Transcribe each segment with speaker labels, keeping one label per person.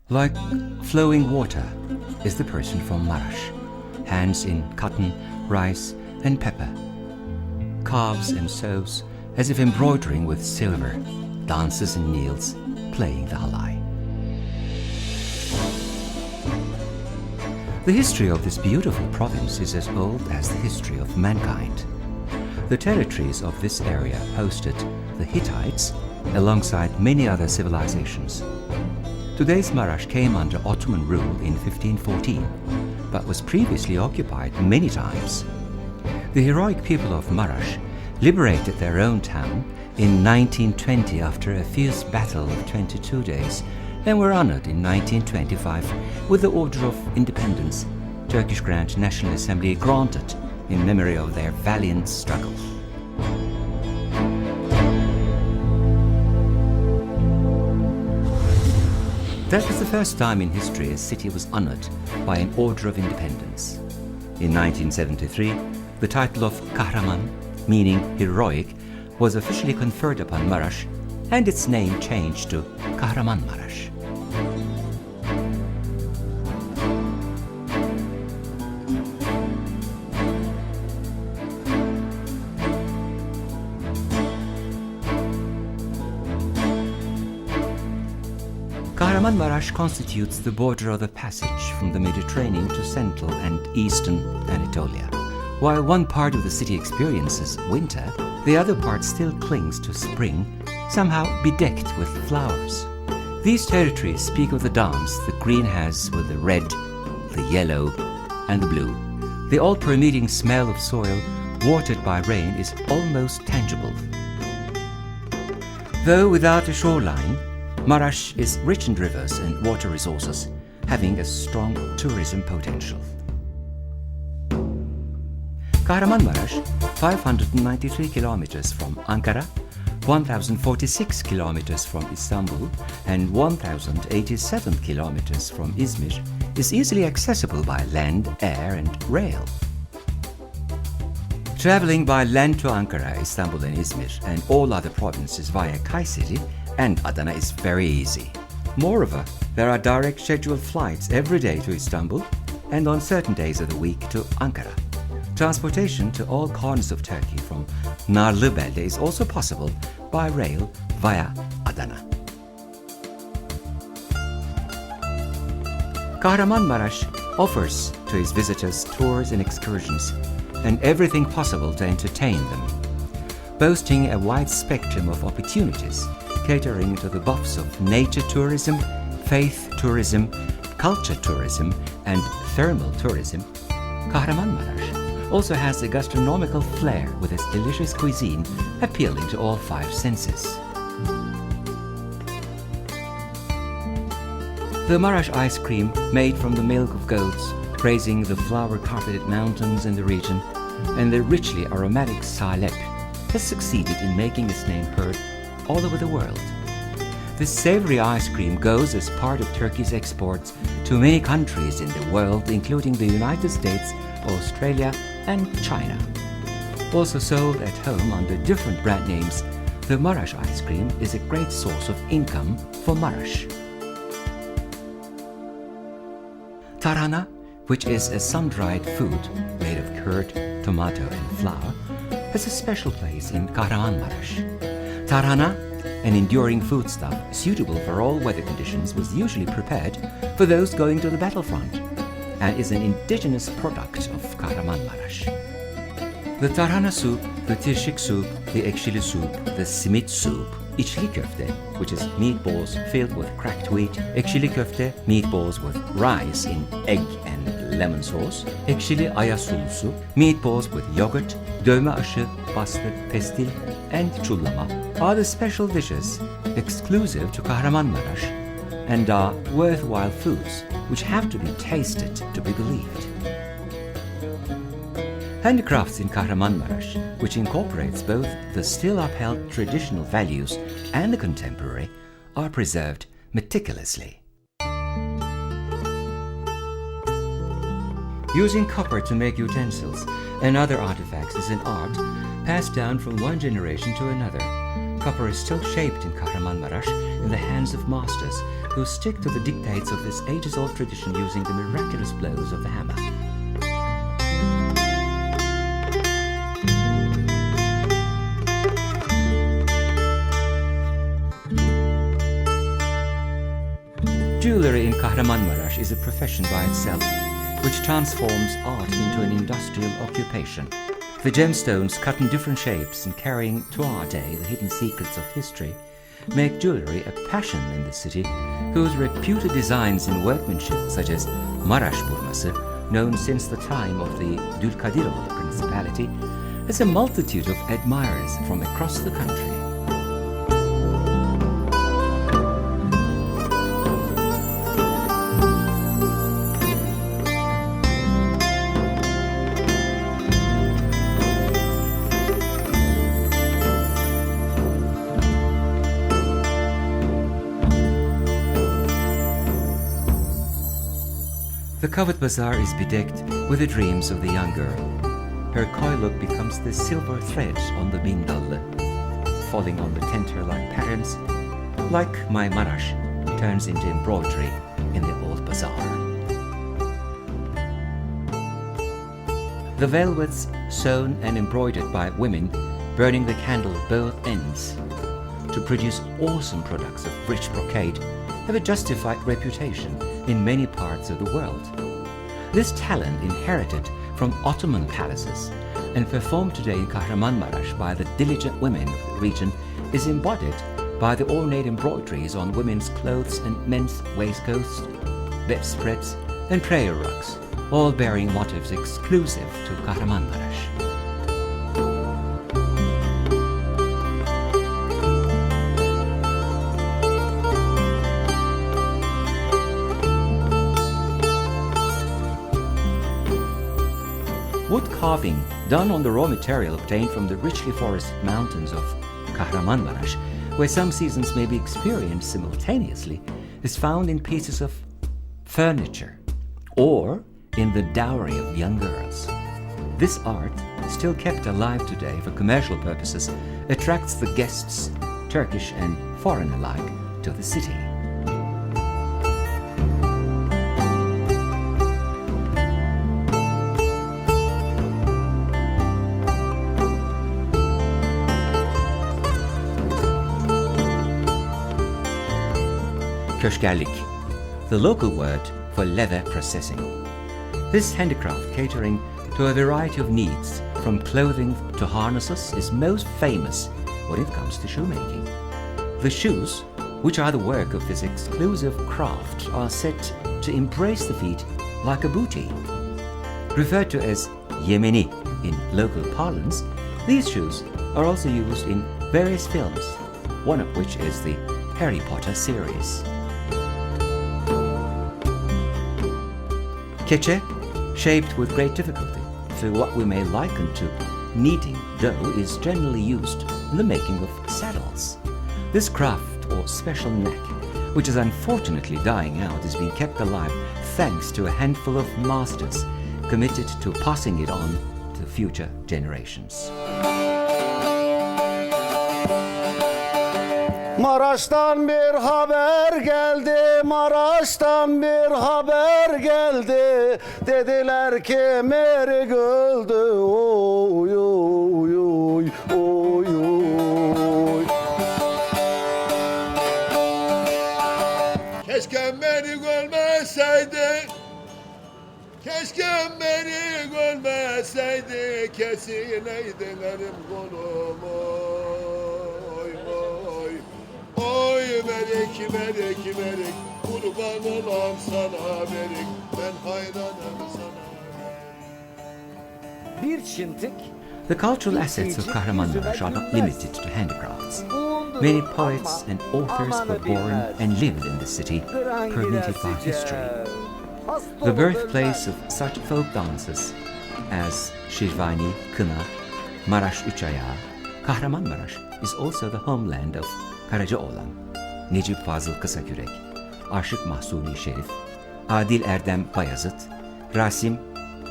Speaker 1: Like flowing water is the person from Maraş, hands in cotton, rice and pepper, carves and sews as if embroidering with silver, dances and kneels, playing the halay. The history of this beautiful province is as old as the history of mankind. The territories of this area hosted the Hittites alongside many other civilizations. Today's Maraş came under Ottoman rule in 1514, but was previously occupied many times. The heroic people of Maraş liberated their own town in 1920 after a fierce battle of 22 days and were honored in 1925 with the Order of Independence, Turkish Grand National Assembly granted in memory of their valiant struggle. That was the first time in history a city was honored by an Order of Independence. In 1973, the title of Kahraman, meaning heroic, was officially conferred upon Maraş, and its name changed to KAHRAMANMARAŞ. Kahramanmaraş constitutes the border of the passage from the Mediterranean to central and eastern Anatolia. While one part of the city experiences winter, the other part still clings to spring, somehow bedecked with flowers. These territories speak of the dance the green has with the red, the yellow, and the blue. The all-permeating smell of soil watered by rain is almost tangible. Though without a shoreline, Maraş is rich in rivers and water resources, having a strong tourism potential. Kahramanmaraş, 593 kilometers from Ankara, 1,046 kilometers from Istanbul, and 1,087 kilometers from Izmir, is easily accessible by land, air, and rail. Traveling by land to Ankara, Istanbul, and Izmir, and all other provinces via Kayseri and Adana is very easy. Moreover, there are direct scheduled flights every day to Istanbul and on certain days of the week to Ankara. Transportation to all corners of Turkey from Narlıbelde is also possible by rail via Adana. Kahramanmaraş offers to its visitors tours and excursions and everything possible to entertain them, boasting a wide spectrum of opportunities catering to the buffs of nature tourism, faith tourism, culture tourism, and thermal tourism. Kahramanmaraş also has a gastronomical flair with its delicious cuisine appealing to all five senses. The Maraş ice cream, made from the milk of goats, grazing the flower-carpeted mountains in the region, and the richly aromatic salep, has succeeded in making its name heard all over the world. This savory ice cream goes as part of Turkey's exports to many countries in the world, including the United States, Australia, and China. Also sold at home under different brand names, the Maraş ice cream is a great source of income for Maraş. Tarhana, which is a sun-dried food made of curd, tomato, and flour, has a special place in Kahramanmaraş. Tarhana, an enduring foodstuff suitable for all weather conditions, was usually prepared for those going to the battlefront and is an indigenous product of Kahramanmaraş. The tarhana soup, the tirşik soup, the ekşili soup, the simit soup, içli köfte, which is meatballs filled with cracked wheat, ekşili köfte, meatballs with rice in egg and lemon sauce, ekşili ayasulusu, meatballs with yogurt, dövme aşı, bastık, pestil, and çullama are the special dishes exclusive to Kahramanmaraş and are worthwhile foods which have to be tasted to be believed. Handicrafts in Kahramanmaraş, which incorporates both the still upheld traditional values and the contemporary, are preserved meticulously. Using copper to make utensils and other artifacts is an art passed down from one generation to another, copper is still shaped in Kahramanmaraş in the hands of masters who stick to the dictates of this ages-old tradition using the miraculous blows of the hammer. Jewelry in Kahramanmaraş is a profession by itself, which transforms art into an industrial occupation. The gemstones, cut in different shapes and carrying to our day the hidden secrets of history, make jewelry a passion in the city, whose reputed designs in workmanship, such as Maraş burması, known since the time of the Dülkadiroğlu Principality, has a multitude of admirers from across the country. The covered bazaar is bedecked with the dreams of the young girl. Her coy look becomes the silver thread on the bindallı, falling on the tenter-like patterns, like my Maraş turns into embroidery in the old bazaar. The velvets sewn and embroidered by women burning the candle at both ends to produce awesome products of rich brocade have a justified reputation in many parts of the world. This talent, inherited from Ottoman palaces and performed today in Kahramanmaraş by the diligent women of the region, is embodied by the ornate embroideries on women's clothes and men's waistcoats, bedspreads and prayer rugs, all bearing motifs exclusive to Kahramanmaraş. Wood carving done on the raw material obtained from the richly forested mountains of Kahramanmaraş, where some seasons may be experienced simultaneously, is found in pieces of furniture or in the dowry of young girls. This art, still kept alive today for commercial purposes, attracts the guests, Turkish and foreign alike, to the city. Köşkerlik, the local word for leather processing. This handicraft, catering to a variety of needs, from clothing to harnesses, is most famous when it comes to shoemaking. The shoes, which are the work of this exclusive craft, are said to embrace the feet like a booty. Referred to as Yemeni in local parlance, these shoes are also used in various films, one of which is the Harry Potter series. Keçe, shaped with great difficulty through what we may liken to kneading dough, is generally used in the making of saddles. This craft or special neck, which is unfortunately dying out, is being kept alive thanks to a handful of masters committed to passing it on to future generations.
Speaker 2: Maraş'tan bir haber geldi, Maraş'tan bir haber geldi. Dediler ki Merik öldü, oy oy oy oy oy.
Speaker 3: Keşke Merik ölmeseydi, keşke Merik ölmeseydi, kesileydi benim kolum, oy oy. Oy Merik, Merik, Merik, kurban olam sana Merik, ben hayranım sana.
Speaker 2: Bir çintik.
Speaker 1: The cultural assets of Kahramanmaraş are not limited to handicrafts. Many poets and authors were born and lived in the city, permeated by history. The birthplace of such folk dances as Şirvani, Kına, Maraş Üç Ayağı, Kahramanmaraş is also the homeland of Karacaoğlan, Necip Fazıl Kısakürek, Aşık Mahsuni Şerif, Adil Erdem Bayazıt, Rasim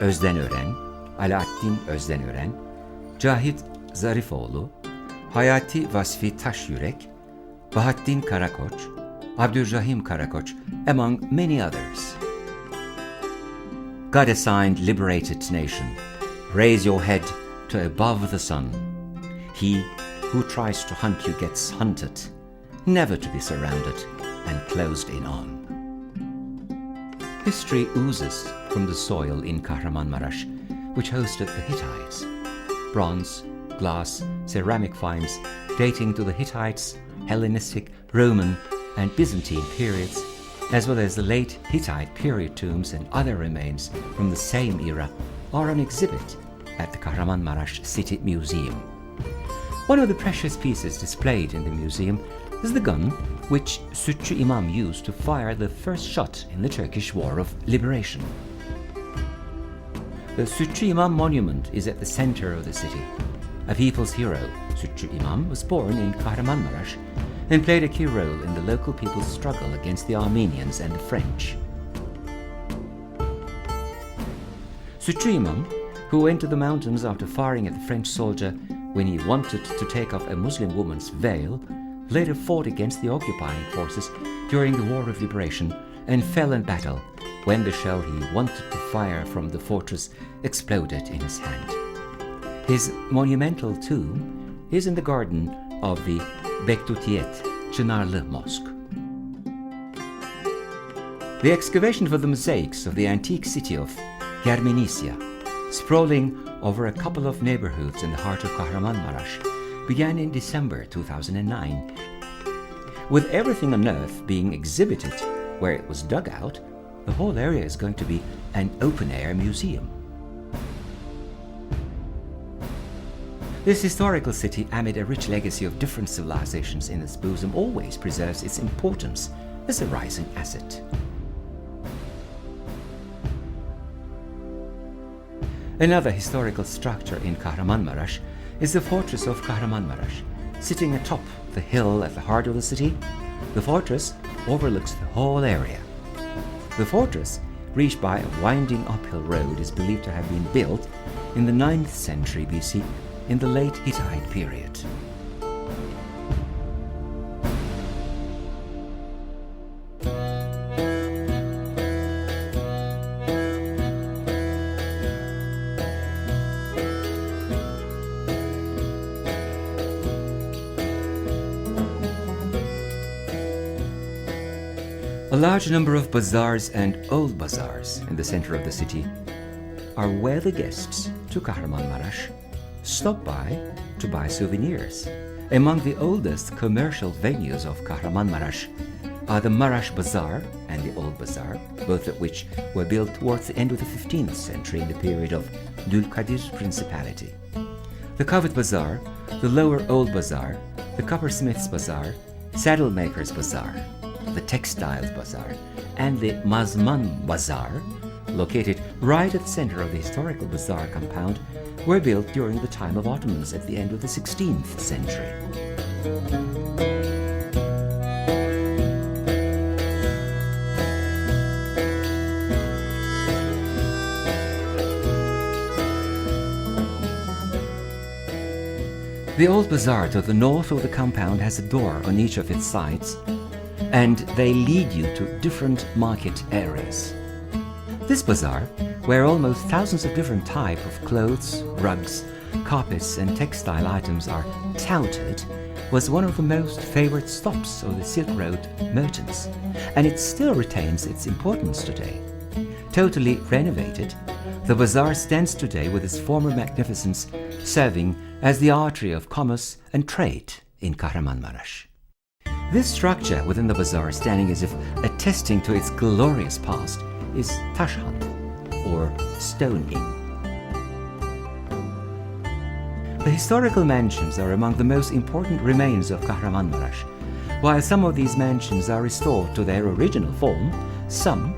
Speaker 1: Özdenören, Alaaddin Özdenören, Cahit Zarifoğlu, Hayati Vasfi Taşyürek, Bahattin Karakoç, Abdurrahim Karakoç, among many others. God-assigned liberated nation, raise your head to above the sun. He who tries to hunt you gets hunted, never to be surrounded and closed in on. History oozes from the soil in Kahramanmaraş, which hosted the Hittites. Bronze, glass, ceramic finds dating to the Hittites, Hellenistic, Roman, and Byzantine periods, as well as the late Hittite period tombs and other remains from the same era, are on exhibit at the Kahramanmaraş City Museum. One of the precious pieces displayed in the museum is the gun which Sütçü Imam used to fire the first shot in the Turkish War of Liberation. The Sütçü Imam monument is at the center of the city. A people's hero, Sütçü Imam was born in Kahramanmaraş and played a key role in the local people's struggle against the Armenians and the French. Sütçü Imam, who went to the mountains after firing at the French soldier when he wanted to take off a Muslim woman's veil, later fought against the occupying forces during the War of Liberation and fell in battle when the shell he wanted to fire from the fortress exploded in his hand. His monumental tomb is in the garden of the Beklutiyet Çınarlı Mosque. The excavation for the mosaics of the antique city of Germinisia, sprawling over a couple of neighborhoods in the heart of Kahramanmaraş, began in December 2009. With everything on Earth being exhibited where it was dug out, the whole area is going to be an open-air museum. This historical city, amid a rich legacy of different civilizations in its bosom, always preserves its importance as a rising asset. Another historical structure in Kahramanmaraş is the fortress of Kahramanmaraş. Sitting atop the hill at the heart of the city, the fortress overlooks the whole area. The fortress, reached by a winding uphill road, is believed to have been built in the 9th century BC in the late Hittite period. A large number of bazaars and old bazaars in the center of the city are where the guests to Kahramanmaraş stop by to buy souvenirs. Among the oldest commercial venues of Kahramanmaraş are the Maraş Bazaar and the Old Bazaar, both of which were built towards the end of the 15th century in the period of Dülkadir Principality. The Covered Bazaar, the Lower Old Bazaar, the Coppersmiths Bazaar, Saddle Makers Bazaar, the Textiles Bazaar, and the Mazman Bazaar, located right at the center of the historical bazaar compound, were built during the time of Ottomans at the end of the 16th century. The Old Bazaar to the north of the compound has a door on each of its sides, and they lead you to different market areas. This bazaar, where almost thousands of different types of clothes, rugs, carpets and textile items are touted, was one of the most favored stops of the Silk Road merchants, and it still retains its importance today. Totally renovated, the bazaar stands today with its former magnificence, serving as the artery of commerce and trade in Kahramanmaraş. This structure within the bazaar, standing as if attesting to its glorious past, is Taşhan, or Stone Inn. The historical mansions are among the most important remains of Kahramanmaraş. While some of these mansions are restored to their original form, some,